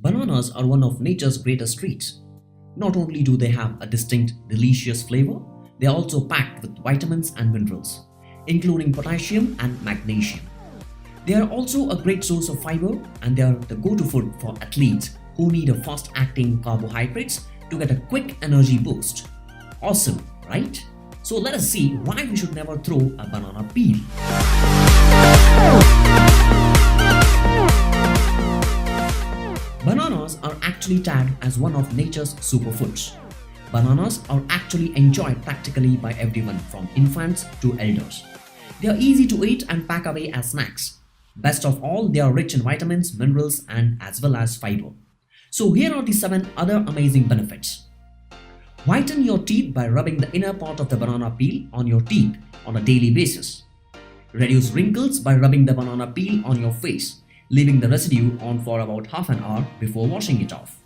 Bananas are one of nature's greatest treats. Not only do they have a distinct, delicious flavor, they are also packed with vitamins and minerals, including potassium and magnesium. They are also a great source of fiber, and they are the go-to food for athletes who need a fast-acting carbohydrates to get a quick energy boost. Awesome, right? So let us see why we should never throw a banana peel. Bananas are actually tagged as one of nature's superfoods. Bananas are actually enjoyed practically by everyone from infants to elders. They are easy to eat and pack away as snacks. Best of all, they are rich in vitamins, minerals, and as well as fiber. So here are the 7 other amazing benefits. Whiten your teeth by rubbing the inner part of the banana peel on your teeth on a daily basis. Reduce wrinkles by rubbing the banana peel on your face, leaving the residue on for about half an hour before washing it off.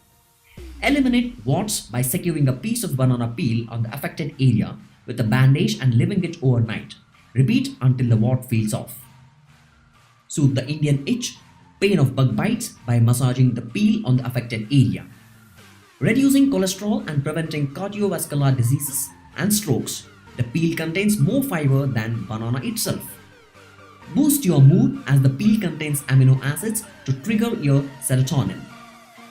Eliminate warts by securing a piece of banana peel on the affected area with a bandage and leaving it overnight. Repeat until the wart feels off. Soothe the Indian itch, pain of bug bites by massaging the peel on the affected area. Reducing cholesterol and preventing cardiovascular diseases and strokes. The peel contains more fiber than banana itself. Boost your mood as the peel contains amino acids to trigger your serotonin.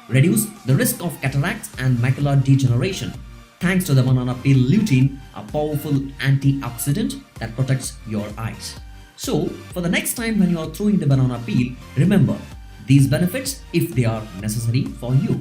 Reduce the risk of cataracts and macular degeneration thanks to the banana peel lutein, a powerful antioxidant that protects your eyes. So, for the next time when you are throwing the banana peel, remember these benefits if they are necessary for you.